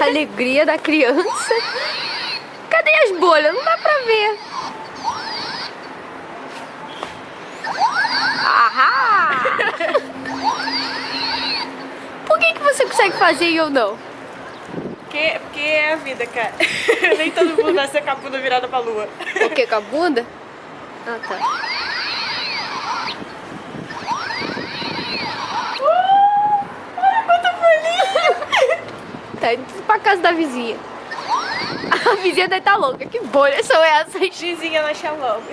Alegria da criança. Cadê as bolhas? Não dá pra ver. Ahá! Por que você consegue fazer e eu não? Porque é a vida, cara. Nem todo mundo nasce com a bunda virada pra lua. O que, com a bunda? Ah, tá. Olha quanta folhinha! Tá indo pra casa da vizinha. A vizinha deve estar louca. Que bolhas são essas? Vizinha, nós chamamos.